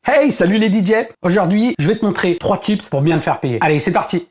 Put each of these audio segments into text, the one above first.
Hey, salut les DJ! Aujourd'hui, je vais te montrer 3 tips pour bien te faire payer. Allez, c'est parti!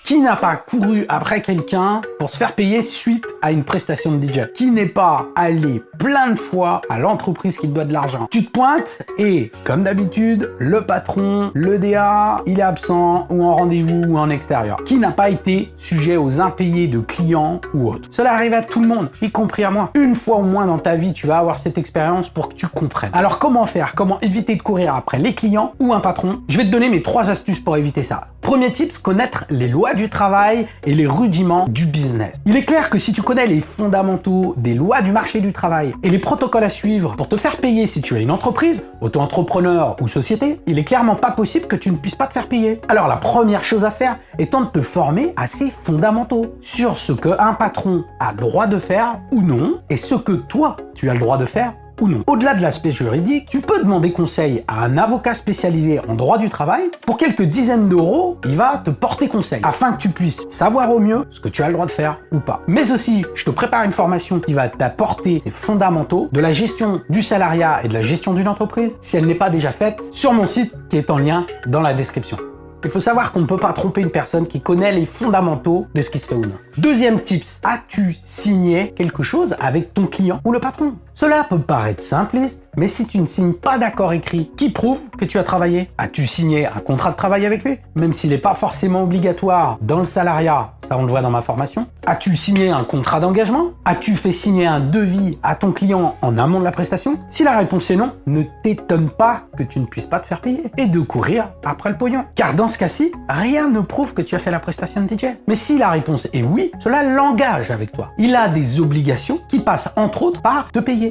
Qui n'a pas couru après quelqu'un pour se faire payer suite à une prestation de DJ? Qui n'est pas allé plein de fois à l'entreprise qui te doit de l'argent? Tu te pointes et, comme d'habitude, le patron, le DA, il est absent ou en rendez-vous ou en extérieur. Qui n'a pas été sujet aux impayés de clients ou autres? Cela arrive à tout le monde, y compris à moi. Une fois au moins dans ta vie, tu vas avoir cette expérience pour que tu comprennes. Alors comment faire? Comment éviter de courir après les clients ou un patron? Je vais te donner mes 3 astuces pour éviter ça. Premier tip, connaître les lois du travail et les rudiments du business. Il est clair que si tu connais les fondamentaux des lois du marché du travail et les protocoles à suivre pour te faire payer si tu es une entreprise, auto-entrepreneur ou société, il est clairement pas possible que tu ne puisses pas te faire payer. Alors la première chose à faire étant de te former à ces fondamentaux sur ce qu'un patron a le droit de faire ou non et ce que toi tu as le droit de faire ou non. Au-delà de l'aspect juridique, tu peux demander conseil à un avocat spécialisé en droit du travail. Pour quelques dizaines d'euros, il va te porter conseil afin que tu puisses savoir au mieux ce que tu as le droit de faire ou pas. Mais aussi, je te prépare une formation qui va t'apporter ces fondamentaux de la gestion du salariat et de la gestion d'une entreprise si elle n'est pas déjà faite sur mon site qui est en lien dans la description. Il faut savoir qu'on ne peut pas tromper une personne qui connaît les fondamentaux de ce qui se fait ou non. Deuxième tips, as-tu signé quelque chose avec ton client ou le patron? Cela peut paraître simpliste, mais si tu ne signes pas d'accord écrit qui prouve que tu as travaillé, as-tu signé un contrat de travail avec lui? Même s'il n'est pas forcément obligatoire dans le salariat, ça on le voit dans ma formation. As-tu signé un contrat d'engagement? As-tu fait signer un devis à ton client en amont de la prestation? Si la réponse est non, ne t'étonne pas que tu ne puisses pas te faire payer et de courir après le pognon. Car dans ce cas-ci, rien ne prouve que tu as fait la prestation de DJ. Mais si la réponse est oui, cela l'engage avec toi. Il a des obligations qui passent entre autres par te payer.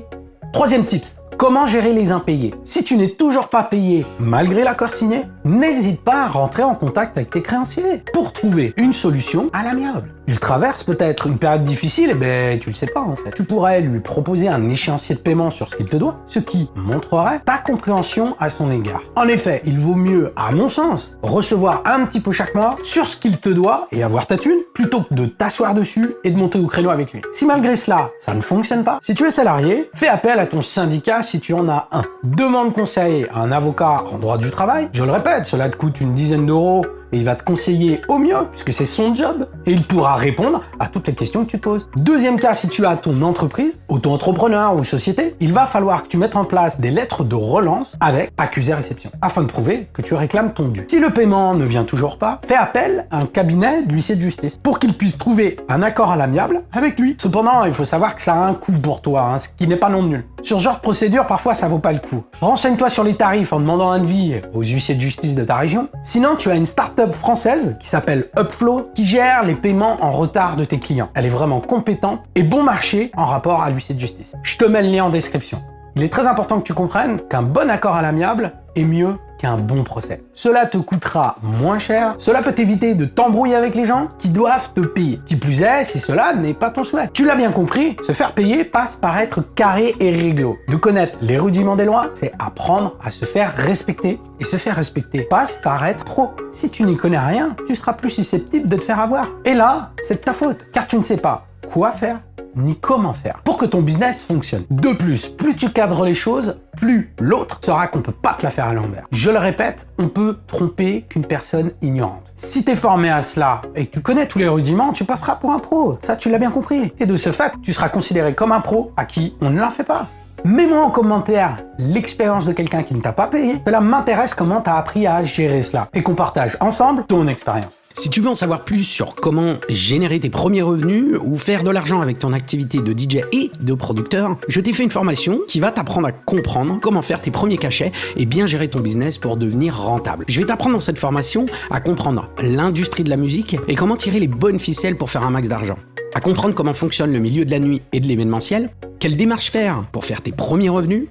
Troisième tips, comment gérer les impayés? Si tu n'es toujours pas payé malgré l'accord signé, n'hésite pas à rentrer en contact avec tes créanciers pour trouver une solution à l'amiable. Il traverse peut-être une période difficile, et tu le sais pas en fait. Tu pourrais lui proposer un échéancier de paiement sur ce qu'il te doit, ce qui montrerait ta compréhension à son égard. En effet, il vaut mieux, à mon sens, recevoir un petit peu chaque mois sur ce qu'il te doit et avoir ta thune, plutôt que de t'asseoir dessus et de monter au créneau avec lui. Si malgré cela, ça ne fonctionne pas, si tu es salarié, fais appel à ton syndicat si tu en as un. Demande conseil à un avocat en droit du travail. Je le répète, cela te coûte une dizaine d'euros et il va te conseiller au mieux, puisque c'est son job, et il pourra répondre à toutes les questions que tu te poses. Deuxième cas, si tu as ton entreprise, auto-entrepreneur ou société, il va falloir que tu mettes en place des lettres de relance avec accusé-réception, afin de prouver que tu réclames ton dû. Si le paiement ne vient toujours pas, fais appel à un cabinet d'huissier de justice, pour qu'il puisse trouver un accord à l'amiable avec lui. Cependant, il faut savoir que ça a un coût pour toi, ce qui n'est pas non nul. Sur ce genre de procédure, parfois ça vaut pas le coup. Renseigne-toi sur les tarifs en demandant un devis aux huissiers de justice de ta région. Sinon, tu as une start-up française qui s'appelle Upflow qui gère les paiements en retard de tes clients. Elle est vraiment compétente et bon marché en rapport à l'huissier de justice. Je te mets le lien en description. Il est très important que tu comprennes qu'un bon accord à l'amiable est mieux qu'un bon procès. Cela te coûtera moins cher, cela peut t'éviter de t'embrouiller avec les gens qui doivent te payer. Qui plus est, si cela n'est pas ton souhait. Tu l'as bien compris, se faire payer passe par être carré et réglo. De connaître les rudiments des lois, c'est apprendre à se faire respecter. Et se faire respecter passe par être pro. Si tu n'y connais rien, tu seras plus susceptible de te faire avoir. Et là, c'est de ta faute, car tu ne sais pas quoi faire ni comment faire pour que ton business fonctionne. De plus tu cadres les choses, plus l'autre saura qu'on peut pas te la faire à l'envers. Je le répète, on peut tromper qu'une personne ignorante. Si t'es formé à cela et que tu connais tous les rudiments, tu passeras pour un pro. Ça, tu l'as bien compris. Et de ce fait, tu seras considéré comme un pro à qui on ne la fait pas. Mets-moi en commentaire l'expérience de quelqu'un qui ne t'a pas payé. Cela m'intéresse comment tu as appris à gérer cela et qu'on partage ensemble ton expérience. Si tu veux en savoir plus sur comment générer tes premiers revenus ou faire de l'argent avec ton activité de DJ et de producteur, je t'ai fait une formation qui va t'apprendre à comprendre comment faire tes premiers cachets et bien gérer ton business pour devenir rentable. Je vais t'apprendre dans cette formation à comprendre l'industrie de la musique et comment tirer les bonnes ficelles pour faire un max d'argent. À comprendre comment fonctionne le milieu de la nuit et de l'événementiel, quelles démarches faire pour faire tes premiers revenus,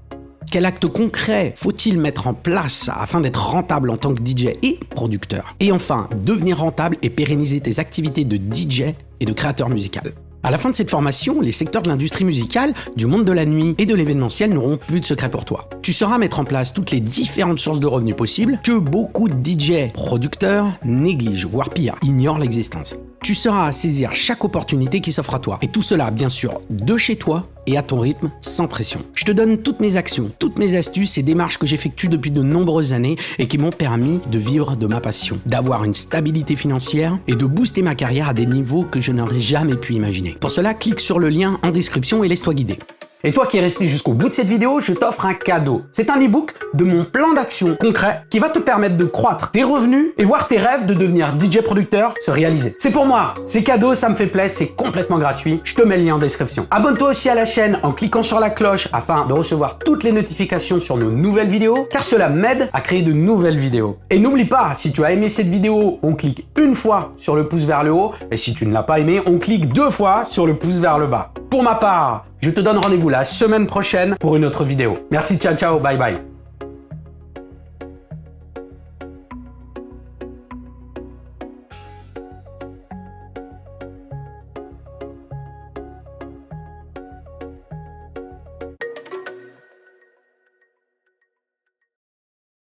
quel acte concret faut-il mettre en place afin d'être rentable en tant que DJ et producteur, et enfin devenir rentable et pérenniser tes activités de DJ et de créateur musical. À la fin de cette formation, les secteurs de l'industrie musicale, du monde de la nuit et de l'événementiel n'auront plus de secret pour toi. Tu sauras mettre en place toutes les différentes sources de revenus possibles que beaucoup de DJ producteurs négligent, voire pire, ignorent l'existence. Tu sauras à saisir chaque opportunité qui s'offre à toi. Et tout cela, bien sûr, de chez toi et à ton rythme, sans pression. Je te donne toutes mes actions, toutes mes astuces et démarches que j'effectue depuis de nombreuses années et qui m'ont permis de vivre de ma passion, d'avoir une stabilité financière et de booster ma carrière à des niveaux que je n'aurais jamais pu imaginer. Pour cela, clique sur le lien en description et laisse-toi guider. Et toi qui es resté jusqu'au bout de cette vidéo, je t'offre un cadeau. C'est un e-book de mon plan d'action concret qui va te permettre de croître tes revenus et voir tes rêves de devenir DJ producteur se réaliser. C'est pour moi, c'est cadeau, ça me fait plaisir, c'est complètement gratuit. Je te mets le lien en description. Abonne-toi aussi à la chaîne en cliquant sur la cloche afin de recevoir toutes les notifications sur nos nouvelles vidéos, car cela m'aide à créer de nouvelles vidéos. Et n'oublie pas, si tu as aimé cette vidéo, on clique une fois sur le pouce vers le haut, et si tu ne l'as pas aimé, on clique 2 fois sur le pouce vers le bas. Pour ma part, je te donne rendez-vous la semaine prochaine pour une autre vidéo. Merci, ciao, ciao, bye bye.